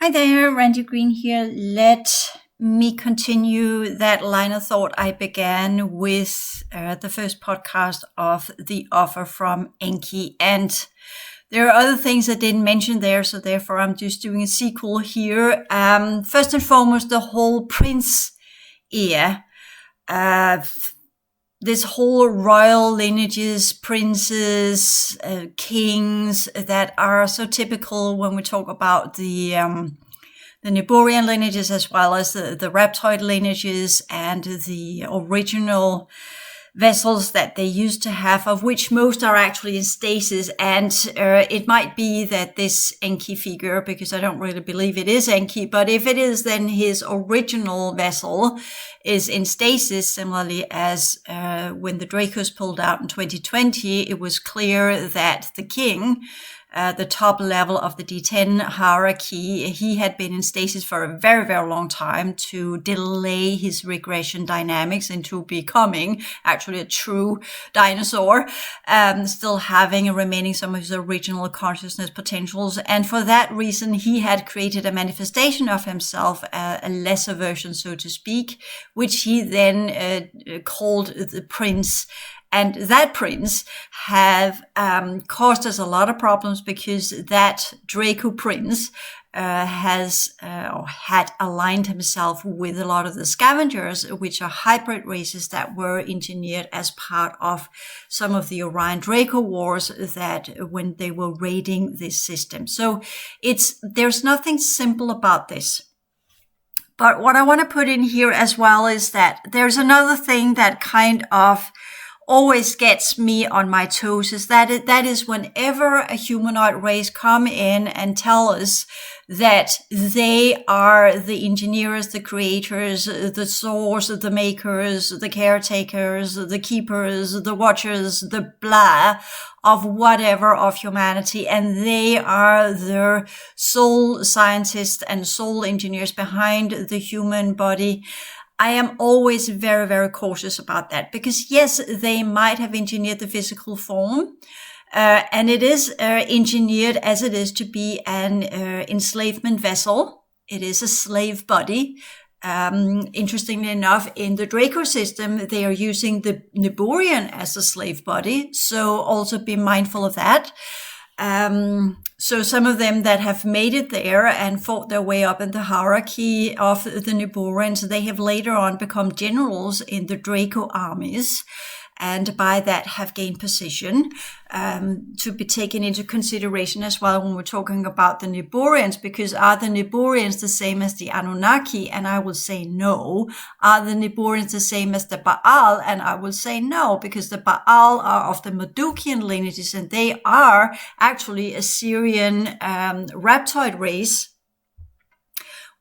Hi there, Randy Green here. Let me continue that line of thought I began with the first podcast of The Offer from Enki. And there are other things I didn't mention there, so therefore I'm just doing a sequel here. First and foremost, the whole prince era. This whole royal lineages, princes, kings that are so typical when we talk about the Niburian lineages, as well as the Reptoid lineages and the original vessels that they used to have, of which most are actually in stasis. And it might be that this Enki figure, because I don't really believe it is Enki, but if it is, then his original vessel is in stasis, similarly as when the Dracos pulled out in 2020, it was clear that the king, the top level of the D10 hierarchy, he had been in stasis for a very, very long time to delay his regression dynamics into becoming actually a true dinosaur, still having and remaining some of his original consciousness potentials. And for that reason, he had created a manifestation of himself, a lesser version, so to speak, which he then called the prince. And that prince have caused us a lot of problems because that Draco prince had aligned himself with a lot of the scavengers, which are hybrid races that were engineered as part of some of the Orion Draco wars that when they were raiding this system. So there's nothing simple about this. But what I want to put in here as well is that there's another thing that kind of always gets me on my toes, is that is whenever a humanoid race come in and tell us that they are the engineers, the creators, the source, the makers, the caretakers, the keepers, the watchers, the blah of whatever of humanity, and they are the soul scientists and soul engineers behind the human body. I am always very, very cautious about that because yes, they might have engineered the physical form, and it is engineered as it is to be an enslavement vessel. It is a slave body. Interestingly enough, in the Draco system, they are using the Niburian as a slave body. So also be mindful of that. So some of them that have made it there and fought their way up in the hierarchy of the Niburians, they have later on become generals in the Draco armies, and by that have gained position, to be taken into consideration as well when we're talking about the Niburians, because are the Niburians the same as the Anunnaki? And I will say no. Are the Niburians the same as the Baal? And I will say no, because the Baal are of the Medukian lineages, and they are actually a Syrian reptoid race,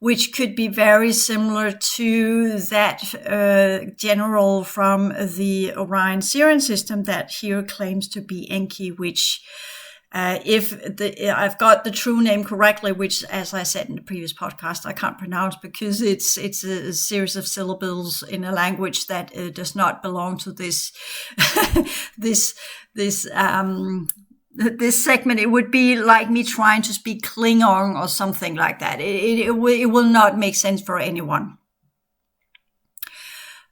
which could be very similar to that general from the Orion Syrian system that here claims to be Enki, which I've got the true name correctly, which, as I said in the previous podcast, I can't pronounce because it's a series of syllables in a language that does not belong to this this segment. It would be like me trying to speak Klingon or something like that. It will not make sense for anyone.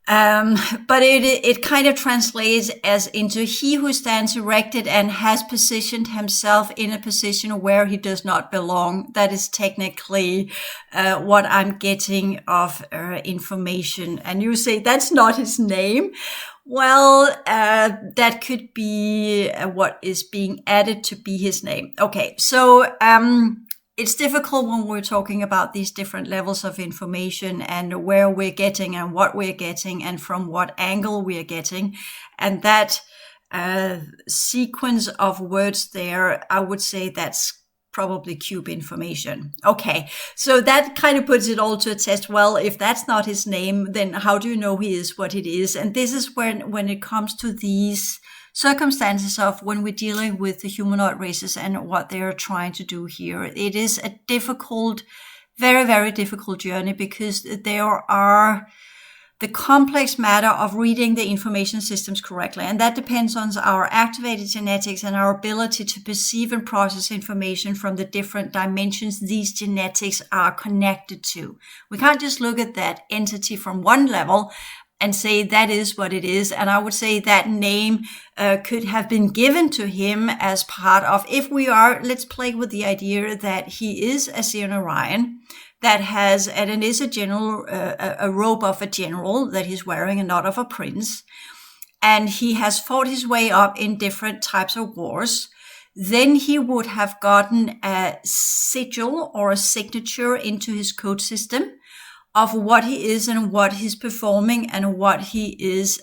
But it kind of translates as into he who stands erected and has positioned himself in a position where he does not belong. That is technically what I'm getting of information. And you say that's not his name. Well, that could be what is being added to be his name. Okay, so it's difficult when we're talking about these different levels of information and where we're getting and what we're getting and from what angle we're getting. And that sequence of words there, I would say that's probably cube information. Okay, so that kind of puts it all to a test. Well, if that's not his name, then how do you know he is what it is? And this is when it comes to these circumstances of when we're dealing with the humanoid races and what they're trying to do here. It is a difficult, very, very difficult journey because there are the complex matter of reading the information systems correctly. And that depends on our activated genetics and our ability to perceive and process information from the different dimensions these genetics are connected to. We can't just look at that entity from one level and say that is what it is. And I would say that name could have been given to him as part of, if we are, let's play with the idea that he is a Syrian Orion, that has, and is a general, a robe of a general that he's wearing and not of a prince. And he has fought his way up in different types of wars. Then he would have gotten a sigil or a signature into his code system of what he is and what he's performing and what he is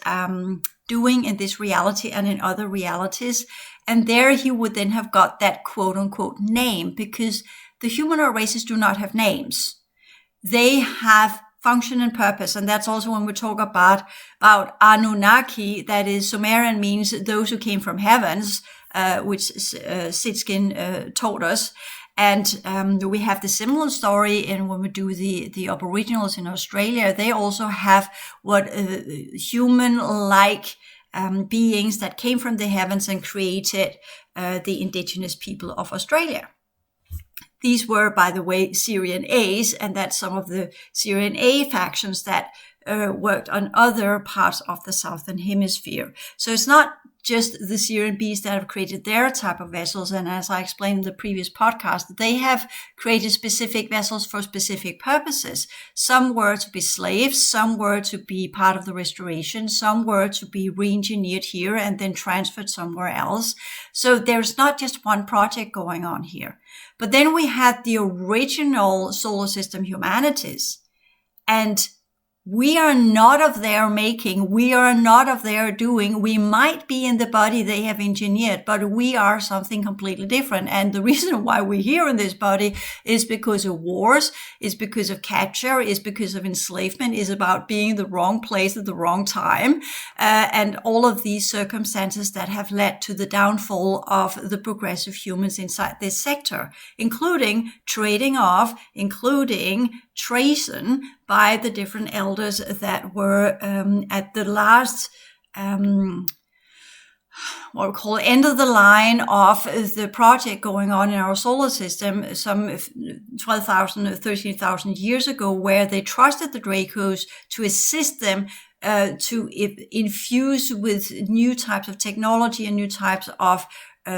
doing in this reality and in other realities. And there he would then have got that quote unquote name, because the humanoid races do not have names. They have function and purpose. And that's also when we talk about Anunnaki, that is, Sumerian means those who came from heavens, which Sitkin taught us. And we have the similar story in when we do the Aboriginals in Australia. They also have what human-like beings that came from the heavens and created the indigenous people of Australia. These were, by the way, Syrian A's, and that's some of the Syrian A factions that worked on other parts of the Southern Hemisphere. So it's not just the Syrian B's that have created their type of vessels. And as I explained in the previous podcast, they have created specific vessels for specific purposes. Some were to be slaves, some were to be part of the restoration, some were to be re-engineered here and then transferred somewhere else. So there's not just one project going on here. But then we had the original solar system humanities, and we are not of their making. We are not of their doing. We might be in the body they have engineered, but we are something completely different. And the reason why we're here in this body is because of wars, is because of capture, is because of enslavement, is about being in the wrong place at the wrong time. And all of these circumstances that have led to the downfall of the progressive humans inside this sector, including trading off, including treason by the different elders that were at the last, what we call end of the line of the project going on in our solar system some 12,000 or 13,000 years ago, where they trusted the Dracos to assist them to infuse with new types of technology and new types of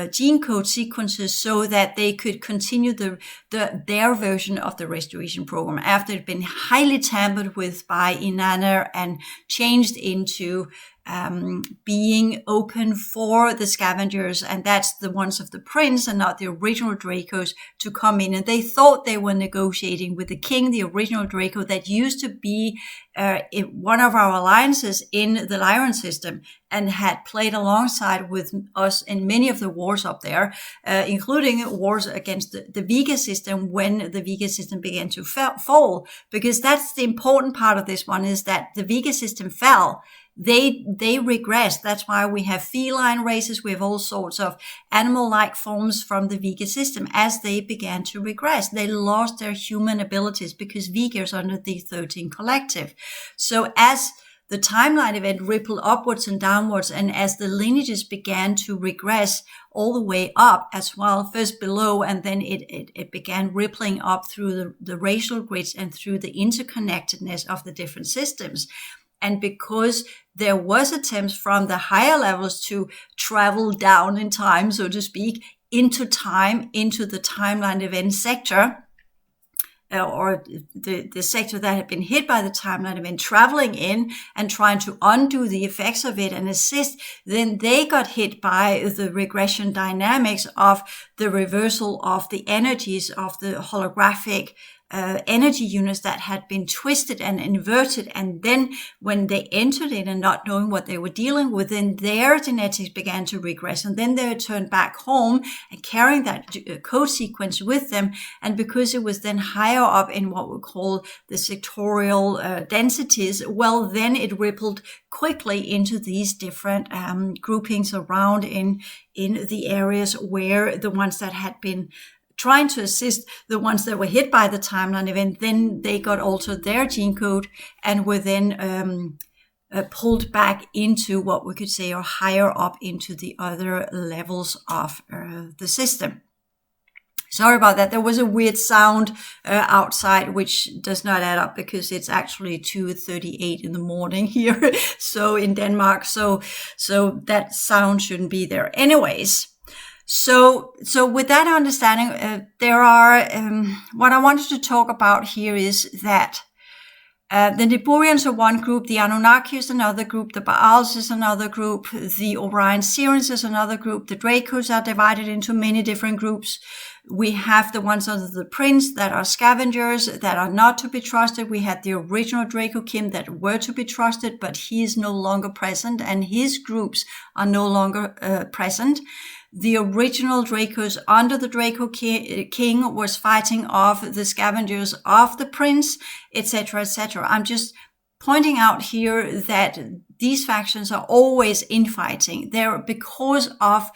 gene code sequences so that they could continue their version of the restoration program after it had been highly tampered with by Inanna and changed into being open for the scavengers, and that's the ones of the prince and not the original Dracos to come in. And they thought they were negotiating with the king, the original Draco that used to be one of our alliances in the Lyran system and had played alongside with us in many of the wars up there, including wars against the Vega system when the Vega system began to fall. Because that's the important part of this one, is that the Vega system fell. They regressed. That's why we have feline races. We have all sorts of animal-like forms from the Vega system. As they began to regress, they lost their human abilities because Vega is under the 13 collective. So as the timeline event rippled upwards and downwards, and as the lineages began to regress all the way up as well, first below, and then it began rippling up through the racial grids and through the interconnectedness of the different systems. And because there was attempts from the higher levels to travel down in time, so to speak, into time, into the timeline event sector, or the sector that had been hit by the timeline event, traveling in and trying to undo the effects of it and assist, then they got hit by the regression dynamics of the reversal of the energies of the holographic energy units that had been twisted and inverted. And then when they entered it and not knowing what they were dealing with, then their genetics began to regress. And then they returned back home and carrying that code sequence with them. And because it was then higher up in what we call the sectorial densities, well, then it rippled quickly into these different groupings around in the areas where the ones that had been trying to assist the ones that were hit by the timeline event, then they got altered their gene code and were then pulled back into what we could say or higher up into the other levels of the system. Sorry about that. There was a weird sound outside, which does not add up because it's actually 2:38 in the morning here. So in Denmark, so that sound shouldn't be there. Anyways, so with that understanding, there are what I wanted to talk about here is that the Niburians are one group, the Anunnaki is another group, the Baals is another group, the Orion Sirians is another group, the Dracos are divided into many different groups. We have the ones under the Prince that are scavengers, that are not to be trusted. We had the original Draco Kim that were to be trusted, but he is no longer present, and his groups are no longer present. The original Dracos under the Draco King was fighting off the scavengers of the Prince, etc., etc. I'm just pointing out here that these factions are always infighting. They're because of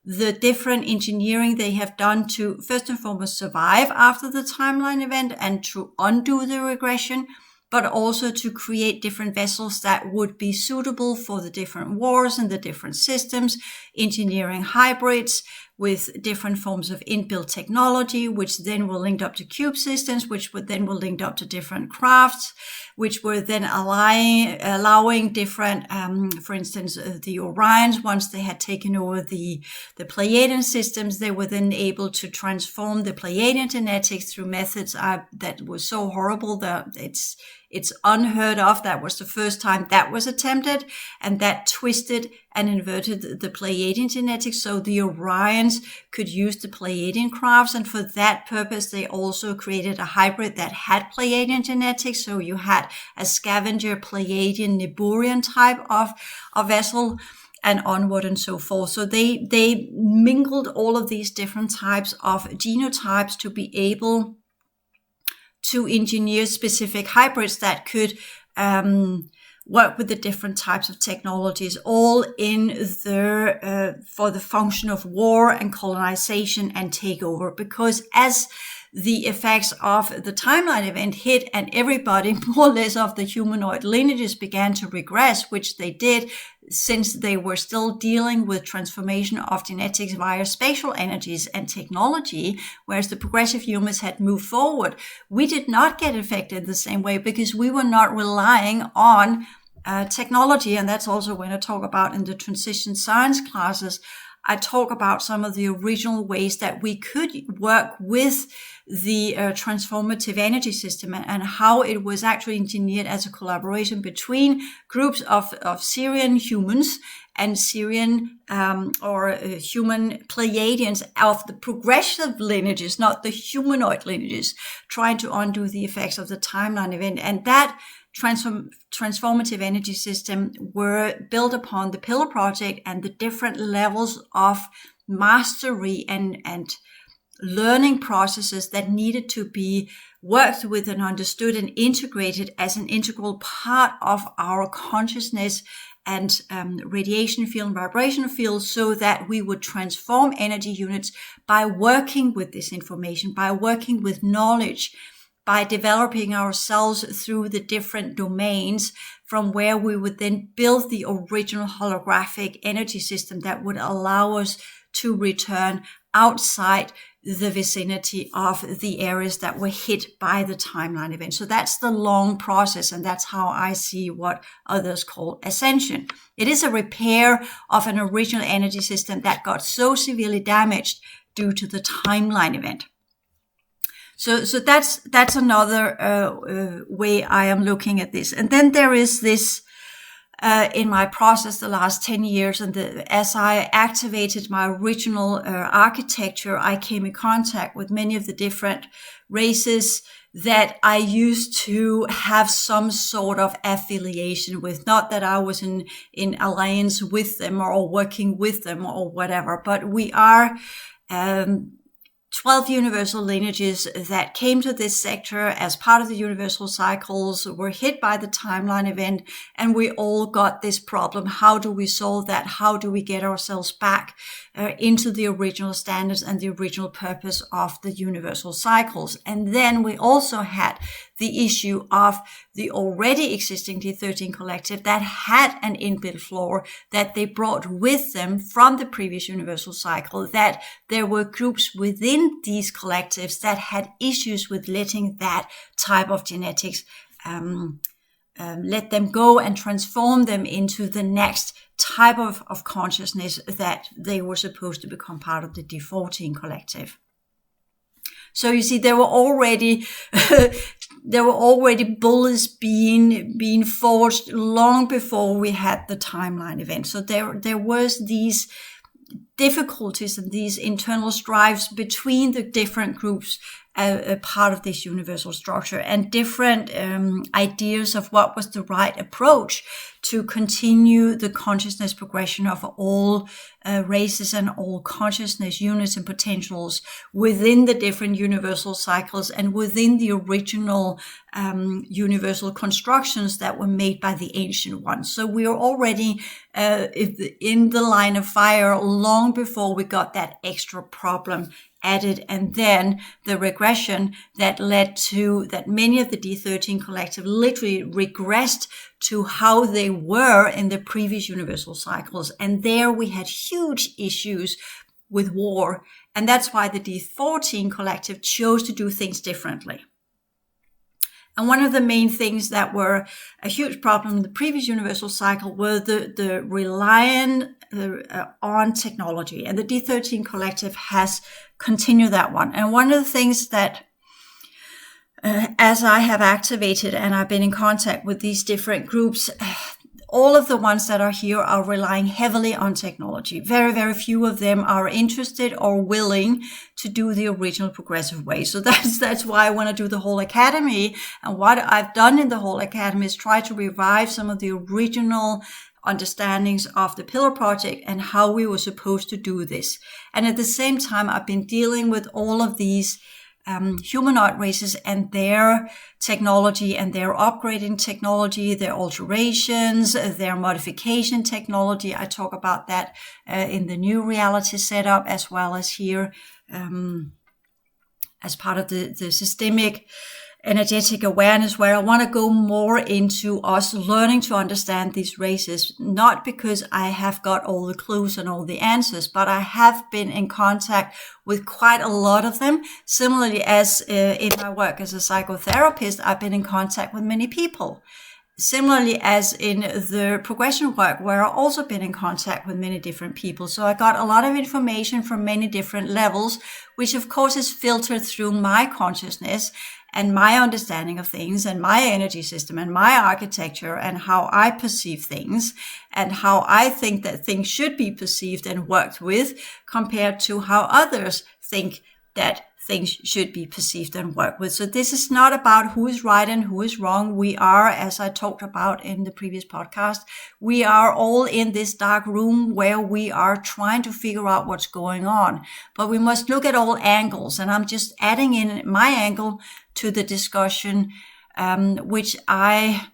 the different engineering they have done to, first and foremost, survive after the timeline event and to undo the regression, but also to create different vessels that would be suitable for the different wars and the different systems, engineering hybrids with different forms of inbuilt technology, which then were linked up to cube systems, which would then were linked up to different crafts, which were then allowing different, for instance, the Orions, once they had taken over the Pleiadian systems, they were then able to transform the Pleiadian genetics through methods that were so horrible that it's unheard of. That was the first time that was attempted, and that twisted and inverted the Pleiadian genetics so the Orions could use the Pleiadian crafts, and for that purpose they also created a hybrid that had Pleiadian genetics, so you had a scavenger Pleiadian Niburian type of vessel and onward and so forth. So they mingled all of these different types of genotypes to be able to engineer specific hybrids that could work with the different types of technologies, all in their for the function of war and colonization and takeover. Because as the effects of the timeline event hit and everybody, more or less, of the humanoid lineages began to regress, which they did since they were still dealing with transformation of genetics via spatial energies and technology, whereas the progressive humans had moved forward. We did not get affected the same way because we were not relying on technology. And that's also when I talk about in the transition science classes, I talk about some of the original ways that we could work with the transformative energy system and how it was actually engineered as a collaboration between groups of Syrian humans and Syrian human Pleiadians of the progressive lineages, not the humanoid lineages, trying to undo the effects of the timeline event. And that transformative energy system were built upon the Pillar Project and the different levels of mastery and learning processes that needed to be worked with and understood and integrated as an integral part of our consciousness and radiation field and vibration field, so that we would transform energy units by working with this information, by working with knowledge, by developing ourselves through the different domains, from where we would then build the original holographic energy system that would allow us to return outside the vicinity of the areas that were hit by the timeline event. So that's the long process, and that's how I see what others call ascension. It is a repair of an original energy system that got so severely damaged due to the timeline event. So that's another way I am looking at this. And then there is this in my process the last 10 years, and as I activated my original architecture, I came in contact with many of the different races that I used to have some sort of affiliation with. Not that I was in alliance with them or working with them or whatever, but we are 12 universal lineages that came to this sector as part of the universal cycles, were hit by the timeline event, and we all got this problem. How do we solve that? How do we get ourselves back into the original standards and the original purpose of the universal cycles? And then we also had the issue of the already existing D13 collective that had an inbuilt flaw that they brought with them from the previous universal cycle, that there were groups within these collectives that had issues with letting that type of genetics let them go and transform them into the next type of consciousness that they were supposed to become part of the D14 collective. So you see, there were already bullets being forged long before we had the timeline event. So there was these difficulties and these internal strives between the different groups, a part of this universal structure, and different ideas of what was the right approach to continue the consciousness progression of all races and all consciousness units and potentials within the different universal cycles and within the original universal constructions that were made by the ancient ones. So we are already in the line of fire long before we got that extra problem added, and then the regression that led to that many of the D13 collective literally regressed to how they were in the previous universal cycles. And there we had huge issues with war. And that's why the D14 collective chose to do things differently. And one of the main things that were a huge problem in the previous universal cycle were the reliance on technology. And the D13 collective has continued that one. And one of the things that, as I have activated and I've been in contact with these different groups, all of the ones that are here are relying heavily on technology. Very, very few of them are interested or willing to do the original progressive way. So that's why I want to do the whole academy. And what I've done in the whole academy is try to revive some of the original understandings of the Pillar Project and how we were supposed to do this. And at the same time, I've been dealing with all of these humanoid races and their technology and their upgrading technology, their alterations, their modification technology. I talk about that in the new reality setup, as well as here as part of the systemic energetic awareness, where I want to go more into us learning to understand these races, not because I have got all the clues and all the answers, but I have been in contact with quite a lot of them. Similarly, as in my work as a psychotherapist, I've been in contact with many people. Similarly, as in the progression work, where I've also been in contact with many different people. So I got a lot of information from many different levels, which of course is filtered through my consciousness and my understanding of things and my energy system and my architecture and how I perceive things and how I think that things should be perceived and worked with compared to how others think that things should be perceived and worked with. So this is not about who is right and who is wrong. We are, as I talked about in the previous podcast, we are all in this dark room where we are trying to figure out what's going on. But we must look at all angles. And I'm just adding in my angle to the discussion, which I,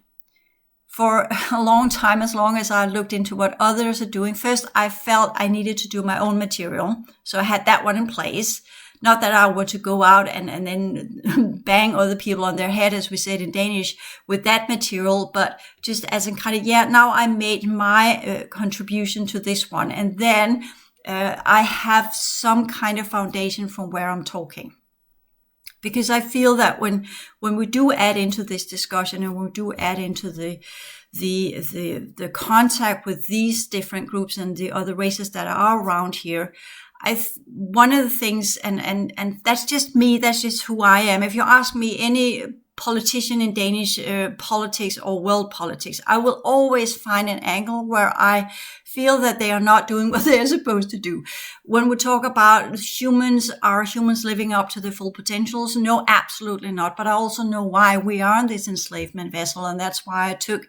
for a long time, as long as I looked into what others are doing, first I felt I needed to do my own material. So I had that one in place. Not that I were to go out and then bang other people on their head, as we said in Danish, with that material, but just as in kind of, now I made my contribution to this one. And then I have some kind of foundation from where I'm talking. Because I feel that when we do add into this discussion and we do add into the contact with these different groups and the other races that are around here, one of the things, and that's just me, that's just who I am. If you ask me any politician in Danish politics or world politics, I will always find an angle where I feel that they are not doing what they're supposed to do. When we talk about humans, are humans living up to their full potentials? No, absolutely not. But I also know why we are in this enslavement vessel. And that's why I took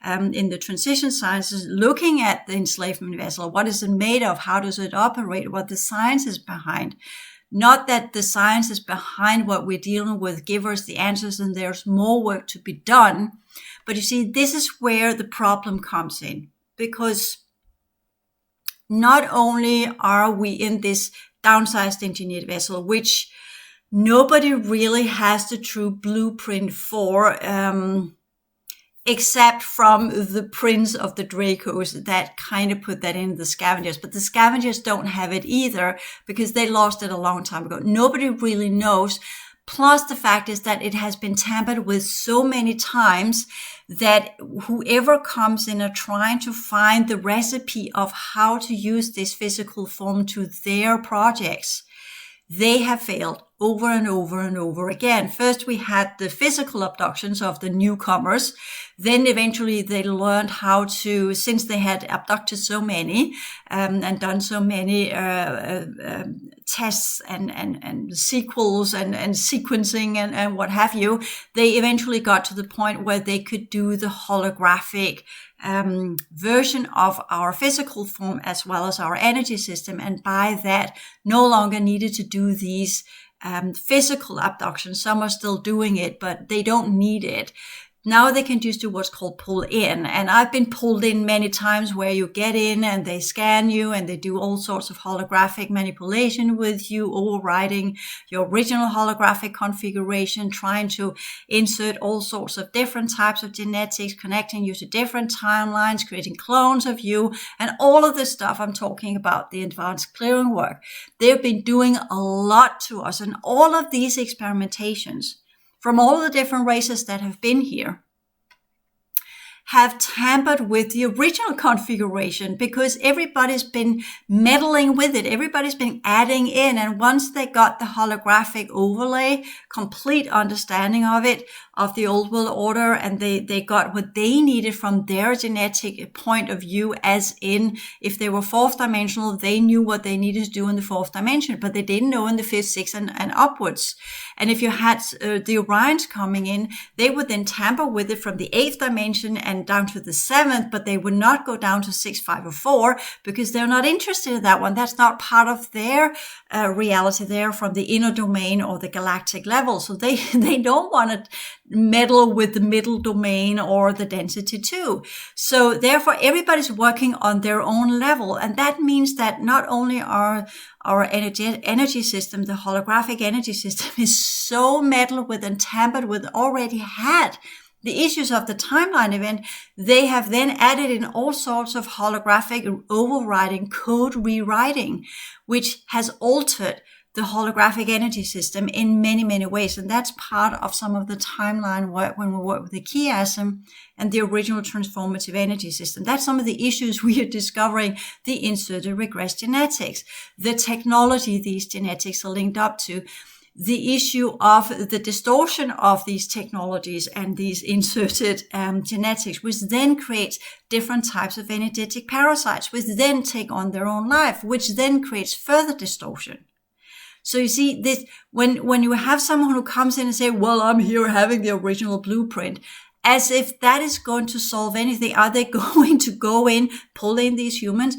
in the transition sciences, looking at the enslavement vessel. What is it made of? How does it operate? What the science is behind. Not that the sciences behind what we're dealing with give us the answers and there's more work to be done. But you see, this is where the problem comes in, because not only are we in this downsized engineered vessel, which nobody really has the true blueprint for, except from the prince of the Dracos that kind of put that in the scavengers. But the scavengers don't have it either because they lost it a long time ago. Nobody really knows. Plus the fact is that it has been tampered with so many times that whoever comes in are trying to find the recipe of how to use this physical form to their projects, they have failed over and over and over again. First, we had the physical abductions of the newcomers. Then eventually they learned how to, since they had abducted so many and done so many tests and sequels and sequencing and what have you, they eventually got to the point where they could do the holographic version of our physical form as well as our energy system, and by that no longer needed to do these physical abductions. Some are still doing it, but they don't need it. Now they can just do what's called pull in. And I've been pulled in many times where you get in and they scan you and they do all sorts of holographic manipulation with you, overriding your original holographic configuration, trying to insert all sorts of different types of genetics, connecting you to different timelines, creating clones of you, and all of this stuff I'm talking about, the advanced clearing work. They've been doing a lot to us, and all of these experimentations from all the different races that have been here have tampered with the original configuration because everybody's been meddling with it. Everybody's been adding in. And once they got the holographic overlay, complete understanding of it, of the old world order, and they got what they needed from their genetic point of view, as in if they were fourth dimensional, they knew what they needed to do in the fourth dimension, but they didn't know in the fifth, sixth, and upwards. And if you had the Orions coming in, they would then tamper with it from the eighth dimension and down to the seventh, but they would not go down to 6, 5, or 4 because they're not interested in that one. That's not part of their reality. They're from the inner domain or the galactic level. So they don't want to meddle with the middle domain or the density 2. So therefore, everybody's working on their own level. And that means that not only are our energy system, the holographic energy system, is so meddled with and tampered with, already had the issues of the timeline event, they have then added in all sorts of holographic overriding, code rewriting, which has altered the holographic energy system in many, many ways. And that's part of some of the timeline work when we work with the chiasm and the original transformative energy system. That's some of the issues we are discovering, the inserted regress genetics, the technology these genetics are linked up to, the issue of the distortion of these technologies and these inserted genetics, which then creates different types of energetic parasites, which then take on their own life, which then creates further distortion. So you see this, when you have someone who comes in and say, well, I'm here having the original blueprint, as if that is going to solve anything. Are they going to go in, pull in these humans,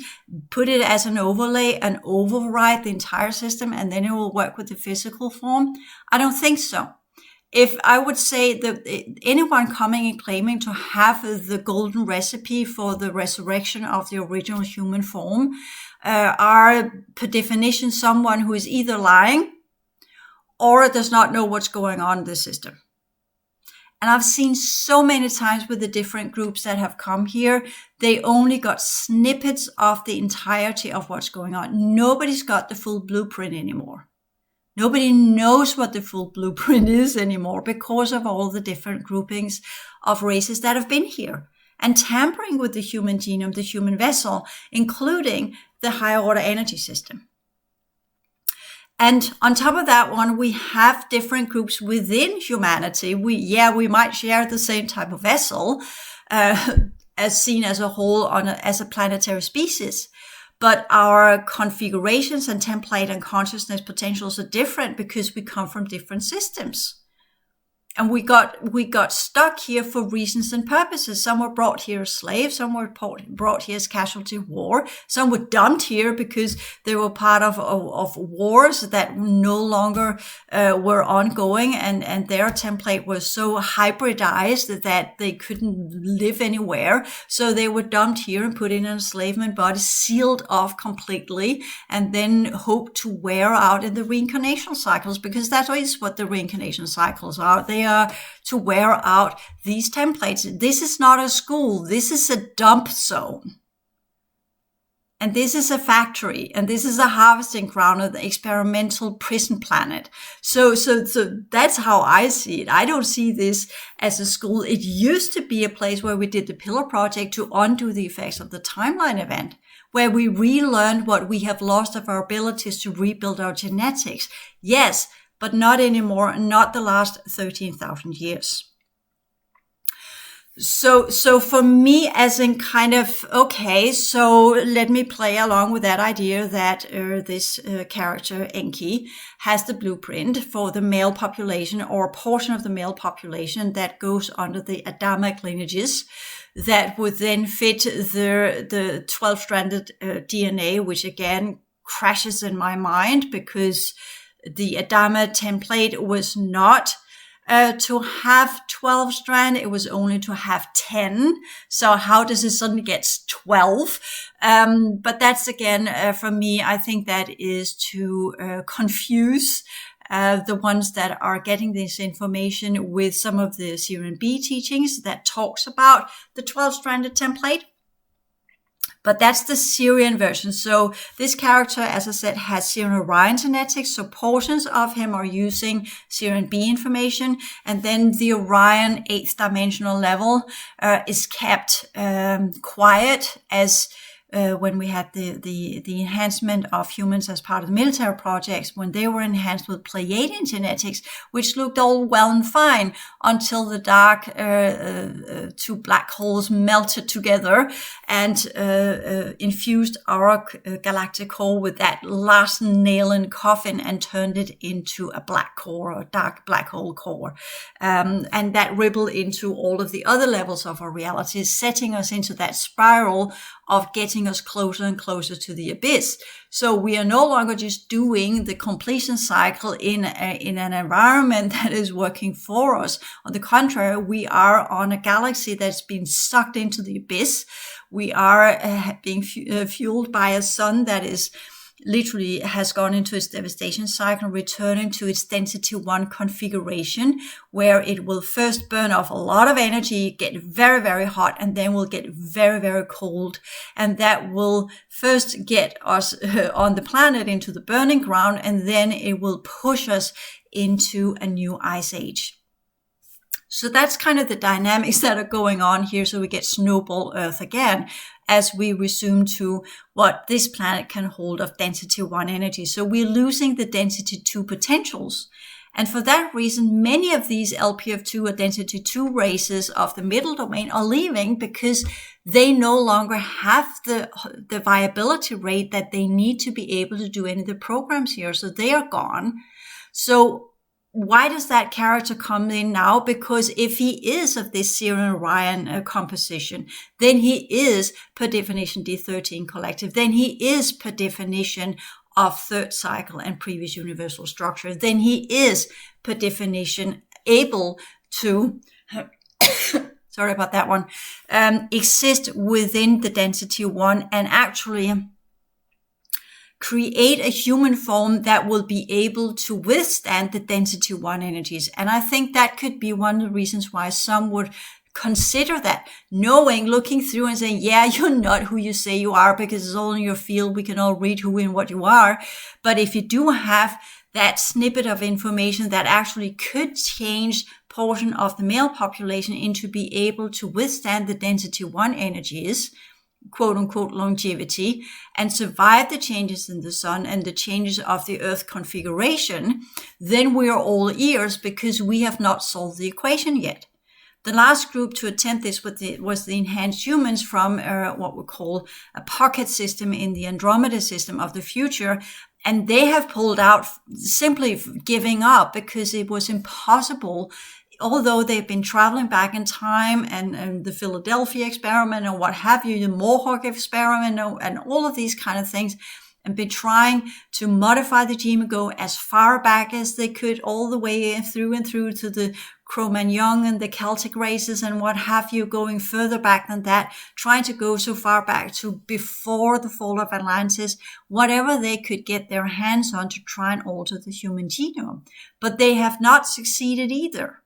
put it as an overlay and override the entire system, and then it will work with the physical form? I don't think so. If I would say that anyone coming and claiming to have the golden recipe for the resurrection of the original human form are, per definition, someone who is either lying or does not know what's going on in the system. And I've seen so many times with the different groups that have come here, they only got snippets of the entirety of what's going on. Nobody's got the full blueprint anymore. Nobody knows what the full blueprint is anymore because of all the different groupings of races that have been here and tampering with the human genome, the human vessel, including the higher order energy system. And on top of that one, we have different groups within humanity. We might share the same type of vessel, as seen as a whole as a planetary species. But our configurations and template and consciousness potentials are different because we come from different systems. And we got stuck here for reasons and purposes. Some were brought here as slaves. Some were brought here as casualty of war. Some were dumped here because they were part of wars that no longer were ongoing, and their template was so hybridized that they couldn't live anywhere. So they were dumped here and put in an enslavement body, sealed off completely, and then hoped to wear out in the reincarnation cycles, because that is what the reincarnation cycles are. They are to wear out these templates. This is not a school. This is a dump zone. And this is a factory, and this is a harvesting ground of the experimental prison planet. So that's how I see it. I don't see this as a school. It used to be a place where we did the Pillar Project to undo the effects of the timeline event, where we relearned what we have lost of our abilities to rebuild our genetics. Yes, but not anymore, not the last 13,000 years. So for me, as in kind of, okay, so let me play along with that idea that this character, Enki, has the blueprint for the male population, or a portion of the male population that goes under the Adamic lineages, that would then fit the 12-stranded DNA, which again crashes in my mind, because the Adama template was not to have 12 strand, it was only to have 10. So how does it suddenly get 12? But that's again, for me, I think that is to confuse the ones that are getting this information with some of the Syrian B teachings that talks about the 12-stranded template. But that's the Syrian version. So this character, as I said, has Syrian Orion genetics. So portions of him are using Syrian B information. And then the Orion 8th dimensional level is kept quiet, as when we had the enhancement of humans as part of the military projects, when they were enhanced with Pleiadian genetics, which looked all well and fine until the dark two black holes melted together and infused our galactic core with that last nail in coffin and turned it into a black core, or a dark black hole core. And that rippled into all of the other levels of our reality, setting us into that spiral of getting us closer and closer to the abyss. So we are no longer just doing the completion cycle in an environment that is working for us. On the contrary, we are on a galaxy that's been sucked into the abyss. We are being fueled by a sun that is literally has gone into its devastation cycle, returning to its density 1 configuration, where it will first burn off a lot of energy, get very, very hot, and then will get very, very cold. And that will first get us on the planet into the burning ground, and then it will push us into a new ice age. So that's kind of the dynamics that are going on here. So we get snowball Earth again, as we resume to what this planet can hold of density 1 energy. So we're losing the density 2 potentials. And for that reason, many of these LPF2 or density 2 races of the middle domain are leaving, because they no longer have the viability rate that they need to be able to do any of the programs here. So they are gone. So why does that character come in now? Because if he is of this Syrian Orion composition, then he is per definition D13 collective. Then he is per definition of third cycle and previous universal structure. Then he is per definition able to, sorry about that one, exist within the density 1 and actually create a human form that will be able to withstand the density 1 energies. And I think that could be one of the reasons why some would consider that, knowing, looking through and saying, yeah, you're not who you say you are, because it's all in your field. We can all read who and what you are. But if you do have that snippet of information that actually could change portion of the male population into be able to withstand the density 1 energies, quote unquote longevity, and survive the changes in the sun and the changes of the earth configuration, then we are all ears, because we have not solved the equation yet. The last group to attempt this was the enhanced humans from what we call a pocket system in the Andromeda system of the future. And they have pulled out, simply giving up, because it was impossible although they've been traveling back in time, and the Philadelphia experiment and what have you, the Mohawk experiment and all of these kind of things, and been trying to modify the gene and go as far back as they could, all the way through and through to the Cro-Magnon and the Celtic races and what have you, going further back than that, trying to go so far back to before the fall of Atlantis, whatever they could get their hands on to try and alter the human genome. But they have not succeeded either.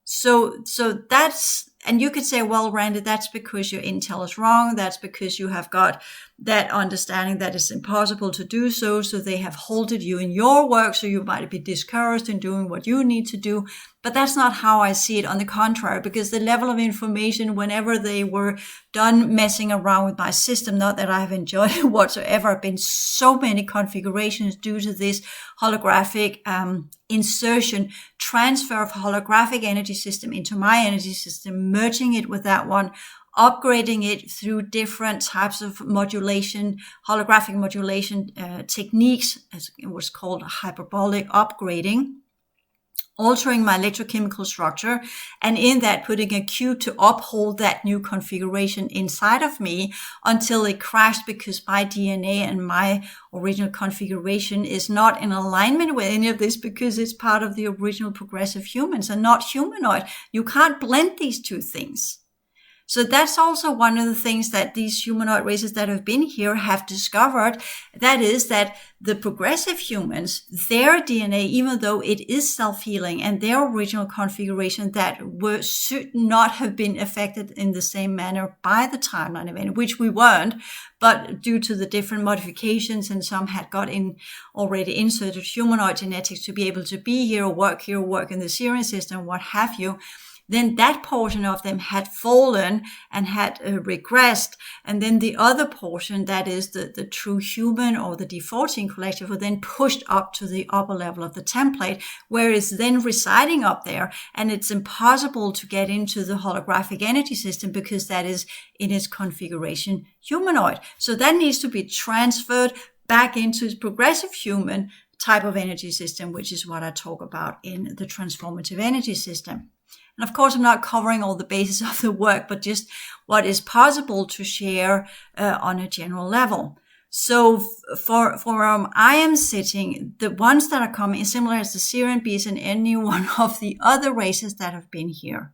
So that's, and you could say, well, Randy, that's because your intel is wrong. That's because you have got that understanding that it's impossible to do so. So they have halted you in your work. So you might be discouraged in doing what you need to do. But that's not how I see it. On the contrary, because the level of information, whenever they were done messing around with my system, not that I've enjoyed it whatsoever, been so many configurations due to this holographic insertion, transfer of holographic energy system into my energy system, merging it with that one, upgrading it through different types of modulation, holographic modulation techniques, as it was called hyperbolic upgrading, altering my electrochemical structure, and in that putting a cube to uphold that new configuration inside of me until it crashed, because my DNA and my original configuration is not in alignment with any of this, because it's part of the original progressive humans and not humanoid. You can't blend these two things. So that's also one of the things that these humanoid races that have been here have discovered. That is that the progressive humans, their DNA, even though it is self-healing and their original configuration that should not have been affected in the same manner by the timeline event, which we weren't, but due to the different modifications, and some had got in already inserted humanoid genetics to be able to be here, work in the Syrian system, what have you, then that portion of them had fallen and had regressed. And then the other portion, that is the true human or the D14 collective, were then pushed up to the upper level of the template, where it's then residing up there. And it's impossible to get into the holographic energy system because that is in its configuration humanoid. So that needs to be transferred back into its progressive human type of energy system, which is what I talk about in the transformative energy system. And of course, I'm not covering all the bases of the work, but just what is possible to share on a general level. So for I am sitting, the ones that are coming, similar as the Syrian bees and any one of the other races that have been here,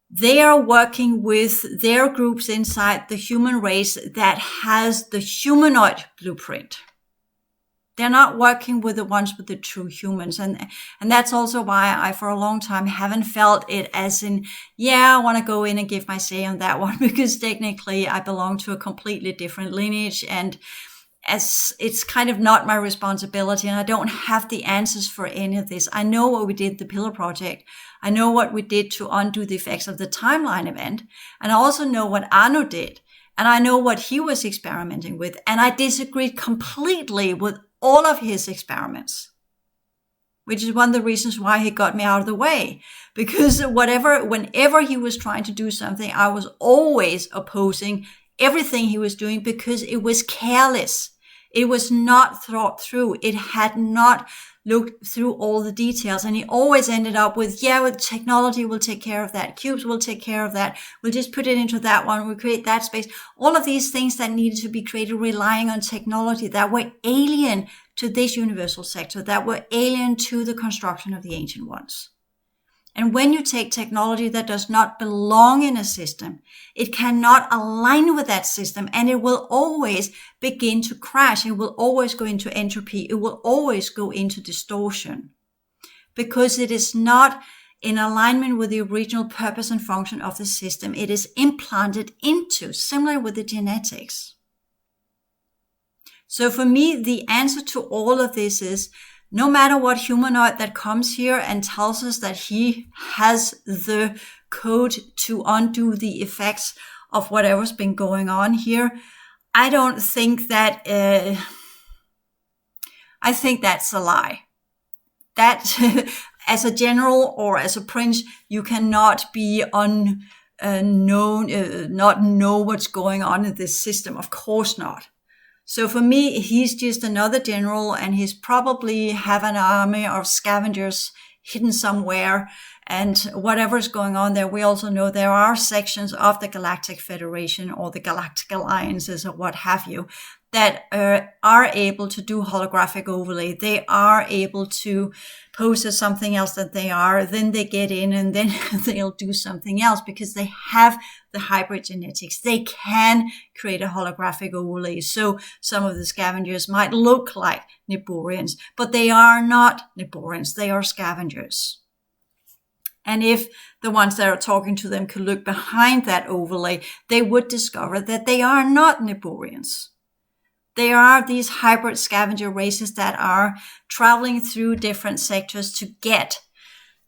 they are working with their groups inside the human race that has the humanoid blueprint. They're not working with the ones with the true humans. And that's also why I, for a long time, haven't felt it as in, yeah, I want to go in and give my say on that one, because technically I belong to a completely different lineage. And as it's kind of not my responsibility, and I don't have the answers for any of this. I know what we did, the Pillar Project. I know what we did to undo the effects of the timeline event. And I also know what Arno did. And I know what he was experimenting with. And I disagreed completely with all of his experiments, which is one of the reasons why he got me out of the way. Because whenever he was trying to do something, I was always opposing everything he was doing, because it was careless. It was not thought through. It had not looked through all the details. And he always ended up with, with technology will take care of that. Cubes will take care of that. We'll just put it into that one. We'll create that space. All of these things that needed to be created relying on technology that were alien to this universal sector, that were alien to the construction of the ancient ones. And when you take technology that does not belong in a system, it cannot align with that system, and it will always begin to crash. It will always go into entropy. It will always go into distortion, because it is not in alignment with the original purpose and function of the system. It is implanted into, similar with the genetics. So for me, the answer to all of this is, no matter what humanoid that comes here and tells us that he has the code to undo the effects of whatever's been going on here, I don't think that, I think that's a lie. That as a general or as a prince, you cannot be not know what's going on in this system. Of course not. So for me, he's just another general, and he's probably have an army of scavengers hidden somewhere, and whatever is going on there. We also know there are sections of the Galactic Federation or the Galactic Alliances or what have you that are able to do holographic overlay. They are able to pose as something else that they are. Then they get in and then they'll do something else because they have the hybrid genetics. They can create a holographic overlay. So some of the scavengers might look like Niborians, but they are not Niborians. They are scavengers. And if the ones that are talking to them could look behind that overlay, they would discover that they are not Niborians. They are these hybrid scavenger races that are traveling through different sectors to get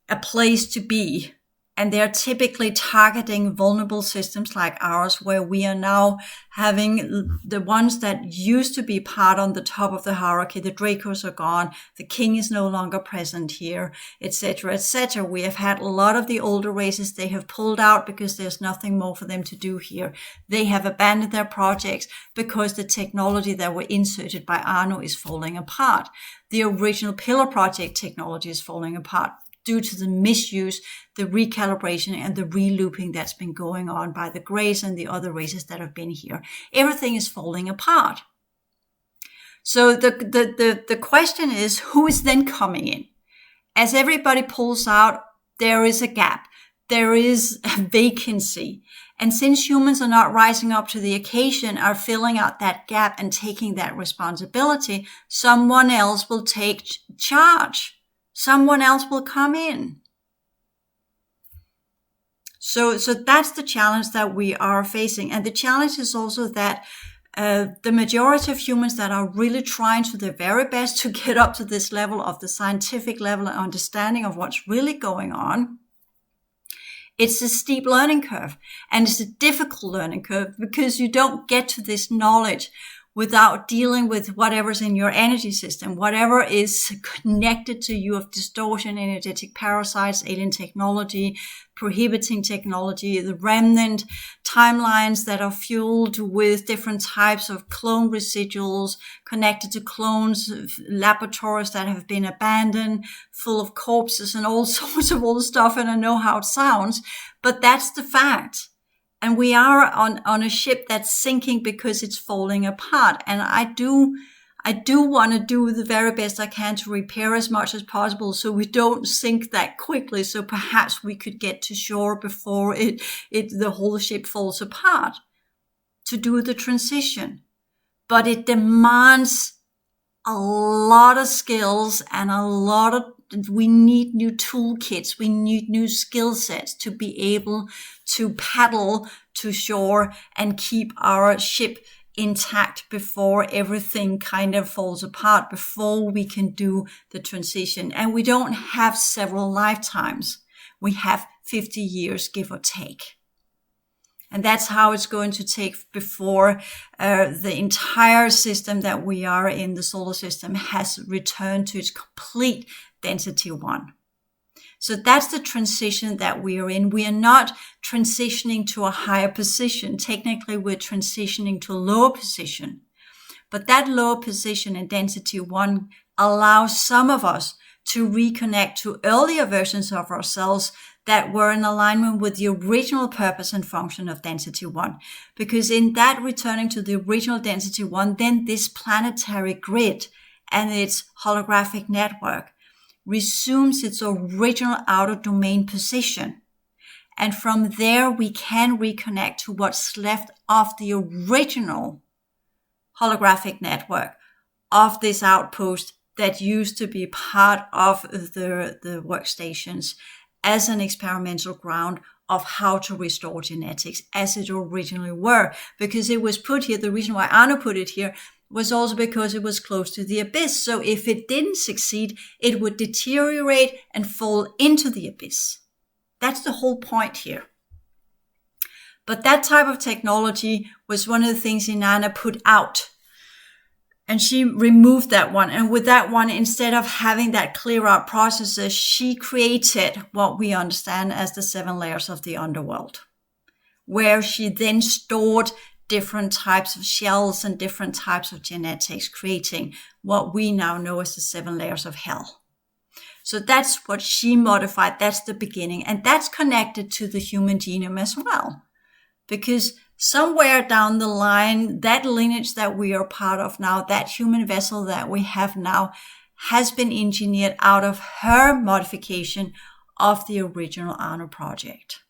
a place to be. And they're typically targeting vulnerable systems like ours, where we are now having the ones that used to be part on the top of the hierarchy. The Dracos are gone. The king is no longer present here, etc., etc. We have had a lot of the older races. They have pulled out because there's nothing more for them to do here. They have abandoned their projects because the technology that were inserted by Arno is falling apart. The original Pillar Project technology is falling apart due to the misuse, the recalibration, and the relooping that's been going on by the Greys and the other races that have been here. Everything is falling apart. So the question is, who is then coming in? As everybody pulls out, there is a gap. There is a vacancy. And since humans are not rising up to the occasion, are filling out that gap and taking that responsibility, someone else will take charge. Someone else will come in. So that's the challenge that we are facing. And the challenge is also that the majority of humans that are really trying to their very best to get up to this level of the scientific level and understanding of what's really going on, it's a steep learning curve. And it's a difficult learning curve because you don't get to this knowledge without dealing with whatever's in your energy system, whatever is connected to you of distortion, energetic parasites, alien technology, prohibiting technology, the remnant timelines that are fueled with different types of clone residuals connected to clones, laboratories that have been abandoned, full of corpses and all sorts of old stuff. And I know how it sounds, but that's the fact. And we are on a ship that's sinking because it's falling apart. And I do want to do the very best I can to repair as much as possible so we don't sink that quickly. So perhaps we could get to shore before the whole ship falls apart to do the transition. But it demands a lot of skills and we need new toolkits. We need new skill sets to be able to paddle to shore and keep our ship intact before everything kind of falls apart, before we can do the transition. And we don't have several lifetimes. We have 50 years, give or take. And that's how it's going to take before the entire system that we are in, the solar system, has returned to its complete density 1. So that's the transition that we are in. We are not transitioning to a higher position. Technically, we're transitioning to a lower position. But that lower position in density 1 allows some of us to reconnect to earlier versions of ourselves that were in alignment with the original purpose and function of density 1. Because in that returning to the original density 1, then this planetary grid and its holographic network resumes its original outer domain position. And from there, we can reconnect to what's left of the original holographic network of this outpost that used to be part of the workstations as an experimental ground of how to restore genetics as it originally were. Because it was put here, the reason why Arno put it here was also because it was close to the abyss. So if it didn't succeed, it would deteriorate and fall into the abyss. That's the whole point here. But that type of technology was one of the things Inanna put out. And she removed that one. And with that one, instead of having that clear out processes, she created what we understand as the 7 layers of the underworld, where she then stored different types of shells and different types of genetics, creating what we now know as the 7 layers of hell. So that's what she modified. That's the beginning. And that's connected to the human genome as well. Because somewhere down the line, that lineage that we are part of now, that human vessel that we have now, has been engineered out of her modification of the original Arno project.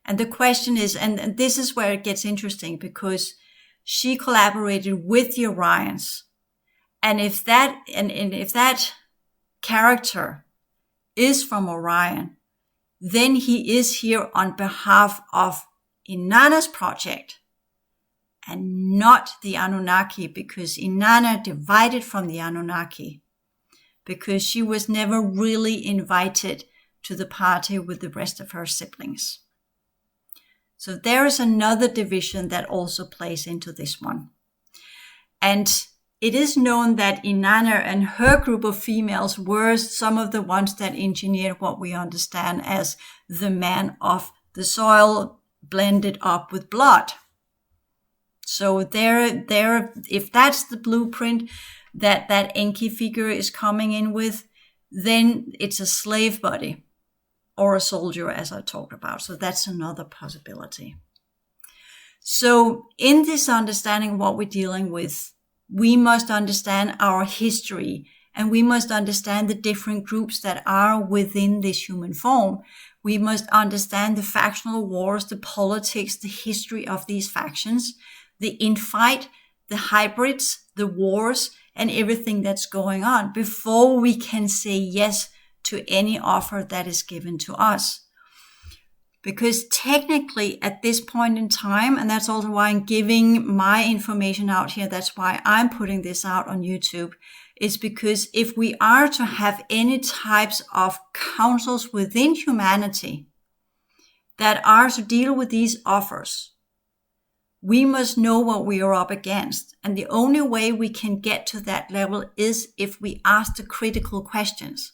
And the question is, and this is where it gets interesting, because she collaborated with the Orions. And if that character is from Orion, then he is here on behalf of Inanna's project and not the Anunnaki, because Inanna divided from the Anunnaki because she was never really invited to the party with the rest of her siblings. So there is another division that also plays into this one. And it is known that Inanna and her group of females were some of the ones that engineered what we understand as the man of the soil blended up with blood. So there, if that's the blueprint that Enki figure is coming in with, then it's a slave body or a soldier, as I talked about. So that's another possibility. So in this understanding what we're dealing with, we must understand our history, and we must understand the different groups that are within this human form. We must understand the factional wars, the politics, the history of these factions, the infight, the hybrids, the wars, and everything that's going on before we can say yes to any offer that is given to us. Because technically at this point in time, and that's also why I'm giving my information out here, that's why I'm putting this out on YouTube, is because if we are to have any types of councils within humanity that are to deal with these offers, we must know what we are up against. And the only way we can get to that level is if we ask the critical questions.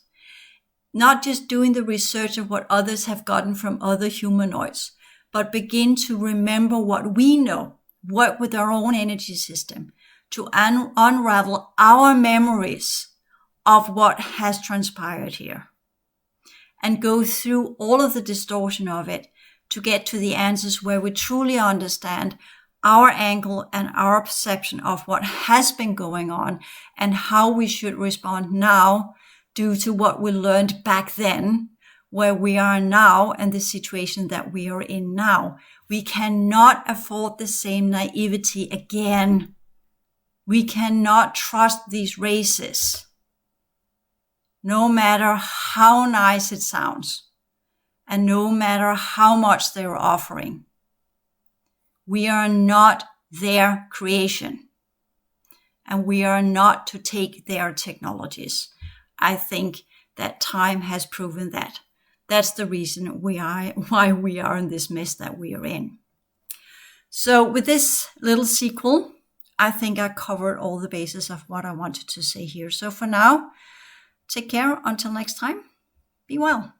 Not just doing the research of what others have gotten from other humanoids, but begin to remember what we know, work with our own energy system, to unravel our memories of what has transpired here, and go through all of the distortion of it to get to the answers where we truly understand our angle and our perception of what has been going on and how we should respond now due to what we learned back then, where we are now, and the situation that we are in now. We cannot afford the same naivety again. We cannot trust these races, no matter how nice it sounds, and no matter how much they're offering. We are not their creation, and we are not to take their technologies. I think that time has proven that. That's the reason why we are in this mess that we are in. So with this little sequel, I think I covered all the bases of what I wanted to say here. So for now, take care. Until next time, be well.